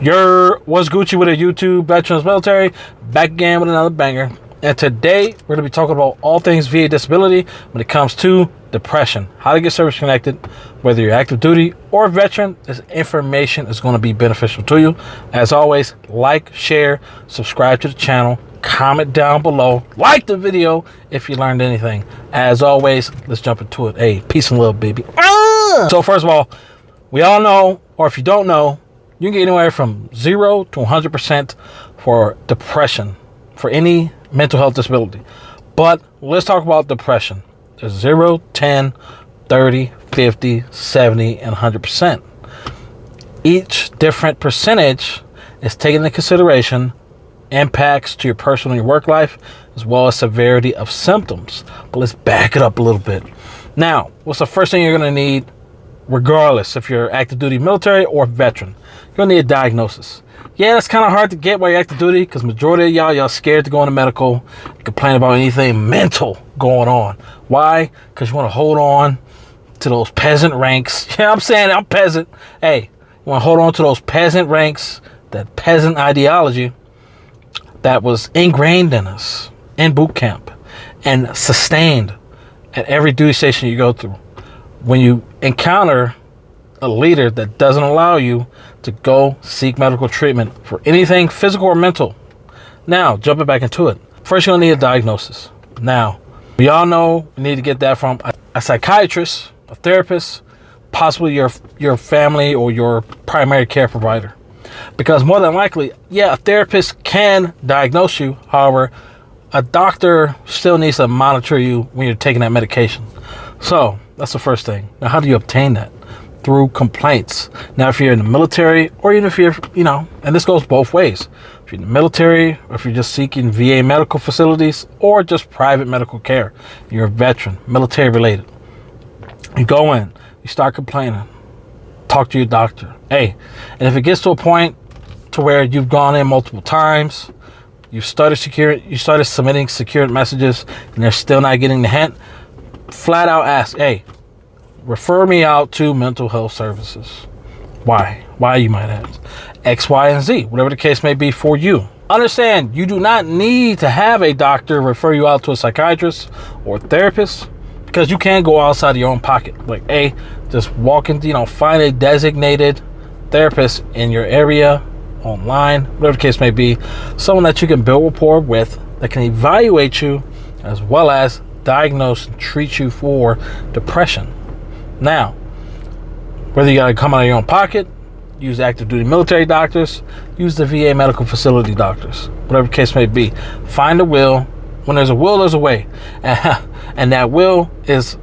What's Gucci with a YouTube Veterans Military, back again with another banger. And today we're going to be talking about all things VA disability when it comes to depression, how to get service connected, whether you're active duty or a veteran. This information is going to be beneficial to you. As always, like, share, subscribe to the channel, comment down below, like the video if you learned anything. As always, let's jump into it. Hey, peace and love, baby. So first of all, we all know, or if you don't know, you can get anywhere from 0 to 100% for depression, for any mental health disability. But let's talk about depression. There's 0, 10, 30, 50, 70, and 100%. Each different percentage is taken into consideration impacts to your personal and your work life, as well as severity of symptoms. But let's back it up a little bit. Now, what's the first thing you're going to need, regardless if you're active duty military or veteran? You're going to need a diagnosis. Yeah, that's kind of hard to get while you're active duty because majority of y'all scared to go into medical, complain about anything mental going on. Why? Because you want to hold on to those peasant ranks. Yeah, I'm saying I'm peasant. Hey, you want to hold on to those peasant ranks, that peasant ideology that was ingrained in us in boot camp and sustained at every duty station you go through. When you encounter a leader that doesn't allow you to go seek medical treatment for anything physical or mental. Now, jumping back into it. First, you're going to need a diagnosis. Now, we all know you need to get that from a psychiatrist, a therapist, possibly your family or your primary care provider. Because more than likely, yeah, a therapist can diagnose you. However, a doctor still needs to monitor you when you're taking that medication. So that's the first thing. Now, how do you obtain that? Through complaints. Now, if you're in the military, or even if you're, and this goes both ways. If you're in the military, or if you're just seeking VA medical facilities, or just private medical care, you're a veteran, military related. You go in, you start complaining, talk to your doctor. Hey, and if it gets to a point to where you've gone in multiple times, you started submitting secured messages, and they're still not getting the hint, flat out ask, hey, refer me out to mental health services. Why? Why, you might ask? X, Y, and Z, whatever the case may be for you. Understand, you do not need to have a doctor refer you out to a psychiatrist or therapist, because you can go outside of your own pocket. Like, hey, just walk into, find a designated therapist in your area, online, whatever the case may be, someone that you can build rapport with, that can evaluate you, as well as diagnose and treat you for depression. Now, whether you got to come out of your own pocket, use active duty military doctors, use the VA medical facility doctors, whatever the case may be. Find a will. When there's a will, there's a way. And that will is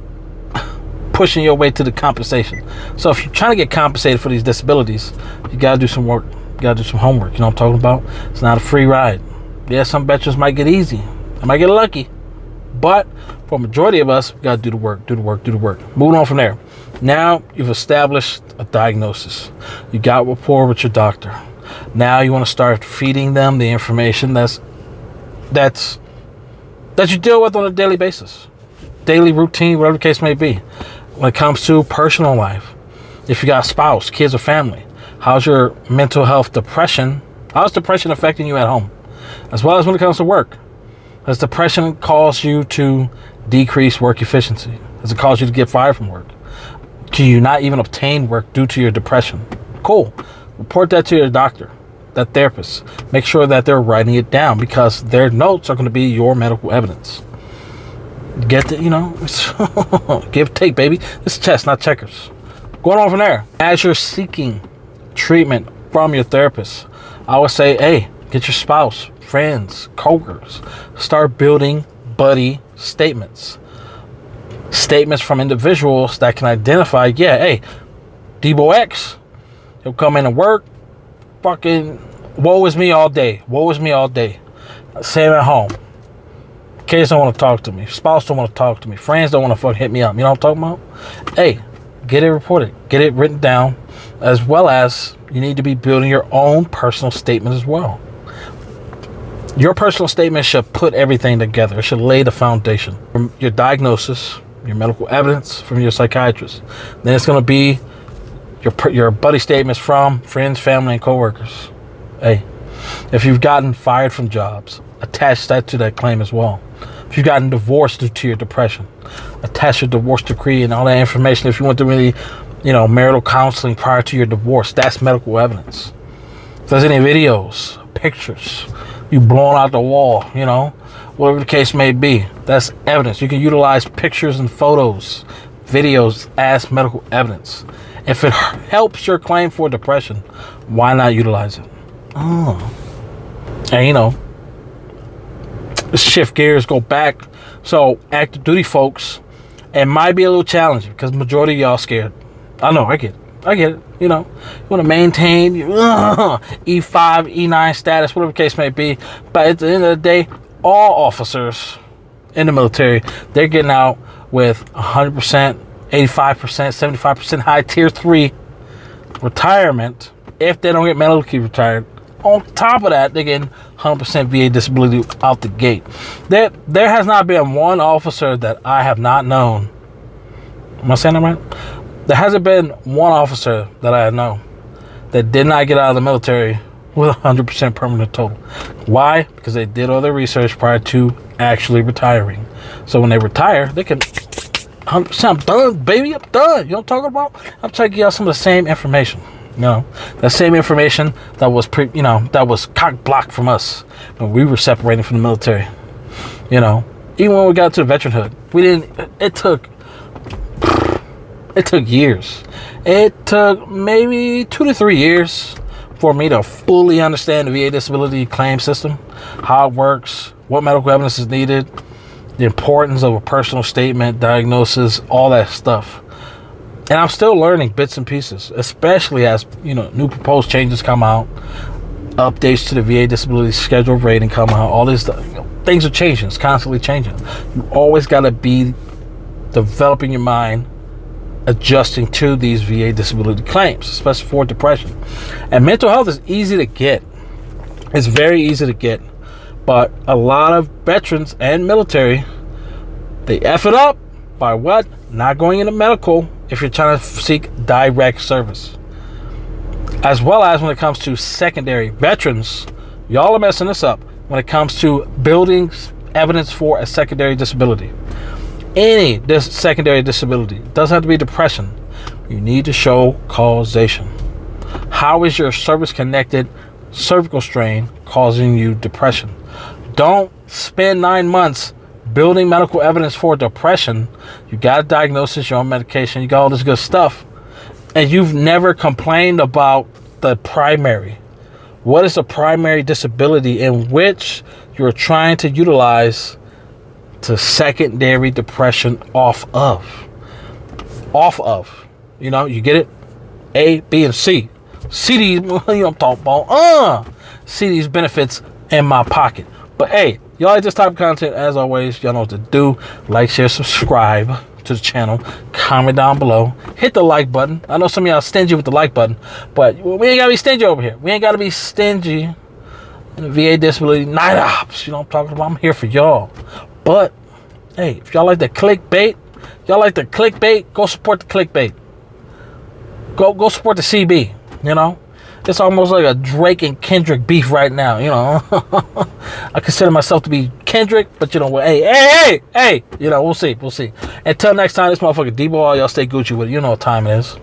pushing your way to the compensation. So if you're trying to get compensated for these disabilities, you got to do some work. You got to do some homework. You know what I'm talking about? It's not a free ride. Yeah, some veterans might get easy. They might get lucky. But for a majority of us, we got to do the work. Moving on from there. Now you've established a diagnosis. You got rapport with your doctor. Now you want to start feeding them the information that you deal with on a daily basis. Daily routine, whatever the case may be. When it comes to personal life, if you got a spouse, kids, or family, how's your mental health depression? How's depression affecting you at home? As well as when it comes to work. Does depression cause you to decrease work efficiency? Does it cause you to get fired from work? Do you not even obtain work due to your depression? Cool. Report that to your doctor, that therapist. Make sure that they're writing it down, because their notes are going to be your medical evidence. Get the, give or take, baby. It's chess, not checkers. Going on from there. As you're seeking treatment from your therapist, I would say, hey, get your spouse, friends, coworkers. Start building buddy statements. Statements from individuals that can identify, yeah, hey, Debo X, he'll come in and work, fucking, woe is me all day. Same at home. Kids don't want to talk to me. Spouse don't want to talk to me. Friends don't want to fucking hit me up. You know what I'm talking about? Hey, get it reported. Get it written down, as well as you need to be building your own personal statement as well. Your personal statement should put everything together. It should lay the foundation from your diagnosis, your medical evidence from your psychiatrist. Then it's going to be your buddy statements from friends, family, and coworkers. Hey, if you've gotten fired from jobs, attach that to that claim as well. If you've gotten divorced due to your depression, attach your divorce decree and all that information. If you went through any, marital counseling prior to your divorce, that's medical evidence. If there's any videos, pictures, you blown out the wall, whatever the case may be, that's evidence. You can utilize pictures and photos, videos as medical evidence. If it helps your claim for depression, why not utilize it? And shift gears, go back. So active duty folks, it might be a little challenging because majority of y'all scared. I know, I get it. You want to maintain your E5, E9 status, whatever the case may be. But at the end of the day, all officers in the military, they're getting out with 100%, 85%, 75% high tier 3 retirement if they don't get medically retired. On top of that, they're getting 100% VA disability out the gate. There has not been one officer that I have not known. Am I saying that right? There hasn't been one officer that I know that did not get out of the military with 100% permanent total. Why? Because they did all their research prior to actually retiring. So when they retire, they can 100%, I'm done, baby, I'm done. You know what I'm talking about? I'm taking y'all some of the same information. That same information that was that was cock blocked from us when we were separating from the military. Even when we got to the veteranhood, we didn't. It took years. It took maybe 2 to 3 years for me to fully understand the VA disability claim system, how it works, what medical evidence is needed, the importance of a personal statement, diagnosis, all that stuff. And I'm still learning bits and pieces, especially as, new proposed changes come out, updates to the VA disability schedule rating come out, all this stuff. Things are changing. It's constantly changing. You always got to be developing your mind, adjusting to these VA disability claims, especially for depression. And mental health is easy to get. It's very easy to get. But a lot of veterans and military, they F it up by what? Not going into medical if you're trying to seek direct service. As well as when it comes to secondary veterans, y'all are messing this up when it comes to building evidence for a secondary disability. Any secondary disability, doesn't have to be depression. You need to show causation. How is your service-connected cervical strain causing you depression? Don't spend 9 months building medical evidence for depression. You got a diagnosis, you're on medication, you got all this good stuff, and you've never complained about the primary. What is a primary disability in which you're trying to utilize to secondary depression off of? You get it? A, B, and C. See these, I'm talking about. See these benefits in my pocket. But hey, y'all like this type of content, as always, y'all know what to do. Like, share, subscribe to the channel. Comment down below. Hit the like button. I know some of y'all stingy with the like button, but we ain't got to be stingy over here. We ain't got to be stingy in the VA disability night ops. You know what I'm talking about? I'm here for y'all. But, hey, if y'all like the clickbait, go support the clickbait. Go support the CB, It's almost like a Drake and Kendrick beef right now, I consider myself to be Kendrick, but hey, we'll see. Until next time, this motherfucker D-Ball, y'all stay Gucci with it. You know what time it is.